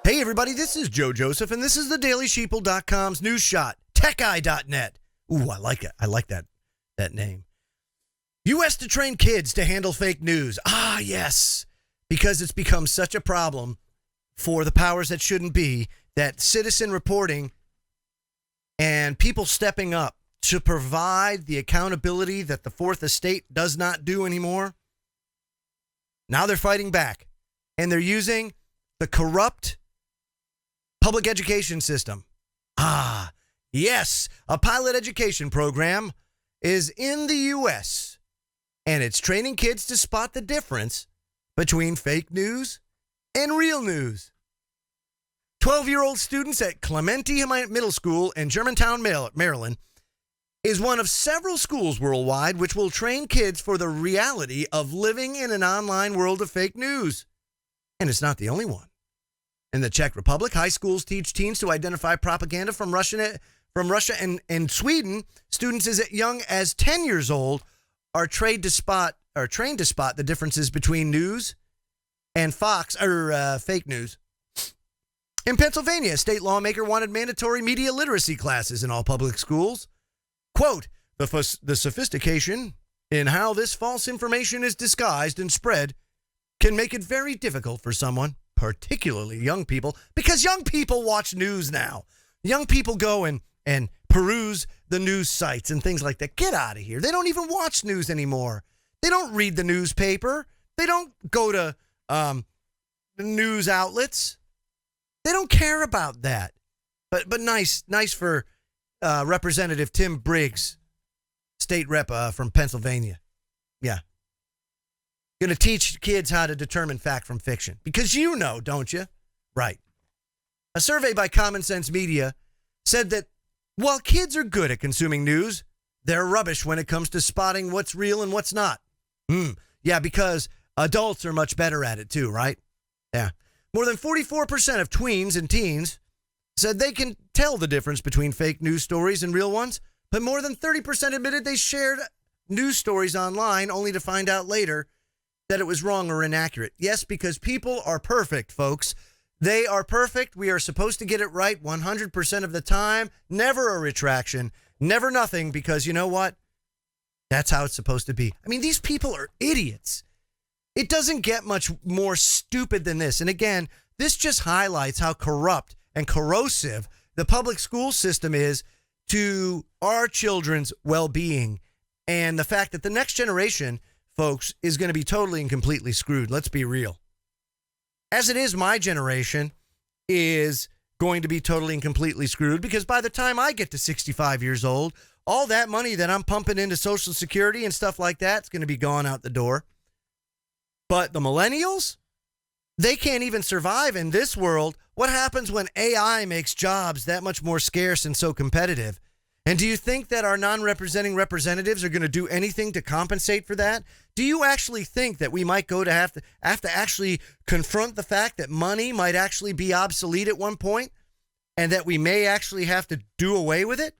Hey everybody, this is Joe Joseph, and this is the DailySheeple.com's news shot, techeye.net. Ooh, I like it. I like that name. U.S. to train kids to handle fake news. Ah, yes, because it's become such a problem for the powers that shouldn't be, that citizen reporting and people stepping up to provide the accountability that the Fourth Estate does not do anymore. Now they're fighting back, and they're using the corrupt public education system. Ah, yes, a pilot education program is in the U.S., and it's training kids to spot the difference between fake news and real news. 12-year-old students at Clementi Middle School in Germantown, Maryland, is one of several schools worldwide which will train kids for the reality of living in an online world of fake news. And it's not the only one. In the Czech Republic, high schools teach teens to identify propaganda from Russia and Sweden. Students as young as 10 years old are trained to spot the differences between news and fake news. In Pennsylvania, a state lawmaker wanted mandatory media literacy classes in all public schools. Quote, the sophistication in how this false information is disguised and spread can make it very difficult for someone, particularly young people, because young people watch news now. Young people go and peruse the news sites and things like that. Get out of here. They don't even watch news anymore. They don't read the newspaper. They don't go to the news outlets. They don't care about that. But nice for Representative Tim Briggs, state rep from Pennsylvania. Yeah. Going to teach kids how to determine fact from fiction. Because you know, don't you? Right. A survey by Common Sense Media said that while kids are good at consuming news, they're rubbish when it comes to spotting what's real and what's not. Yeah, because adults are much better at it too, right? Yeah. More than 44% of tweens and teens said they can tell the difference between fake news stories and real ones, but more than 30% admitted they shared news stories online only to find out later that it was wrong or inaccurate. Yes, because people are perfect, folks. They are perfect. We are supposed to get it right 100% of the time. Never a retraction. Never nothing, because you know what? That's how it's supposed to be. I mean, these people are idiots. It doesn't get much more stupid than this. And again, this just highlights how corrupt and corrosive the public school system is to our children's well-being, and the fact that the next generation, folks, is going to be totally and completely screwed. Let's be real. As it is, my generation is going to be totally and completely screwed, because by the time I get to 65 years old, all that money that I'm pumping into Social Security and stuff like that is going to be gone out the door. But the millennials, they can't even survive in this world. What happens when AI makes jobs that much more scarce and so competitive? And do you think that our non-representing representatives are going to do anything to compensate for that? Do you actually think that we might go to have to actually confront the fact that money might actually be obsolete at one point, and that we may actually have to do away with it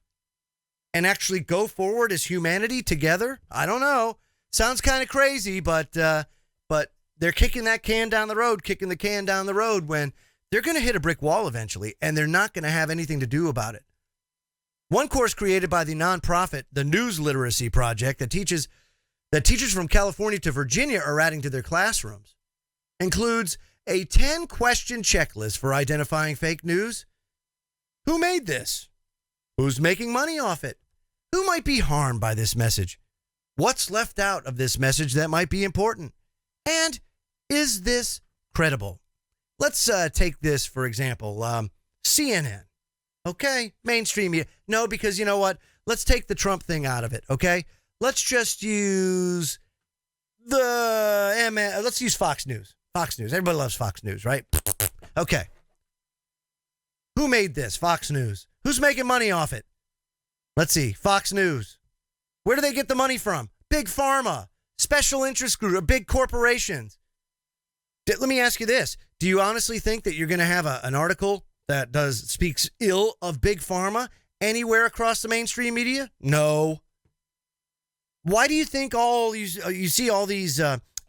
and actually go forward as humanity together? I don't know. Sounds kind of crazy, but they're kicking the can down the road when they're going to hit a brick wall eventually, and they're not going to have anything to do about it. One course created by the nonprofit, the News Literacy Project, that teachers from California to Virginia are adding to their classrooms, includes a 10-question checklist for identifying fake news. Who made this? Who's making money off it? Who might be harmed by this message? What's left out of this message that might be important? And is this credible? Let's take this, for example, CNN. Okay, mainstream media. No, because you know what? Let's take the Trump thing out of it, okay? Let's just use let's use Fox News. Fox News. Everybody loves Fox News, right? Okay. Who made this? Fox News. Who's making money off it? Let's see. Fox News. Where do they get the money from? Big Pharma, special interest group, big corporations. Let me ask you this. Do you honestly think that you're going to have an article that speaks ill of Big Pharma anywhere across the mainstream media? No. Why do you think you see all these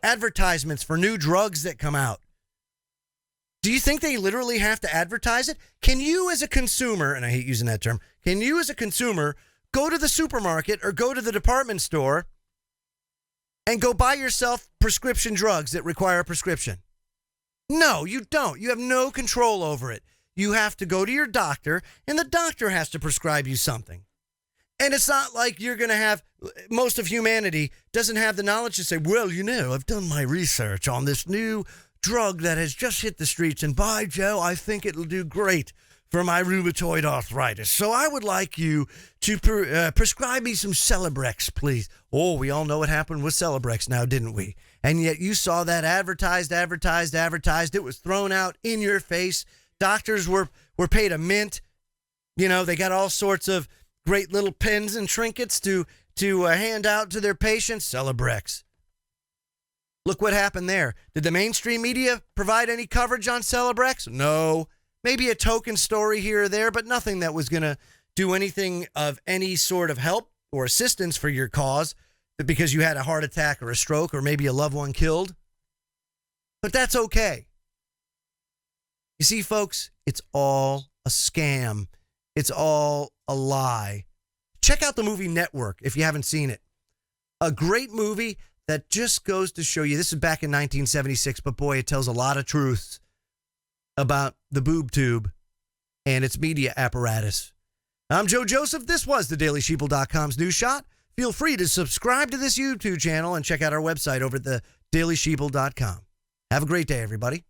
advertisements for new drugs that come out? Do you think they literally have to advertise it? Can you as a consumer, and I hate using that term, can you as a consumer go to the supermarket or go to the department store and go buy yourself prescription drugs that require a prescription? No, you don't. You have no control over it. You have to go to your doctor, and the doctor has to prescribe you something. And it's not like you're going to have, most of humanity doesn't have the knowledge to say, well, I've done my research on this new drug that has just hit the streets, and by Joe, I think it'll do great for my rheumatoid arthritis. So I would like you to prescribe me some Celebrex, please. Oh, we all know what happened with Celebrex now, didn't we? And yet you saw that advertised. It was thrown out in your face. Doctors were paid a mint. They got all sorts of great little pins and trinkets to hand out to their patients. Celebrex. Look what happened there. Did the mainstream media provide any coverage on Celebrex? No. Maybe a token story here or there, but nothing that was going to do anything of any sort of help or assistance for your cause because you had a heart attack or a stroke or maybe a loved one killed. But that's okay. You see, folks, it's all a scam. It's all a lie. Check out the movie Network if you haven't seen it. A great movie that just goes to show you, this is back in 1976, but boy, it tells a lot of truths about the boob tube and its media apparatus. I'm Joe Joseph. This was the DailySheeple.com's News Shot. Feel free to subscribe to this YouTube channel and check out our website over at the DailySheeple.com. Have a great day, everybody.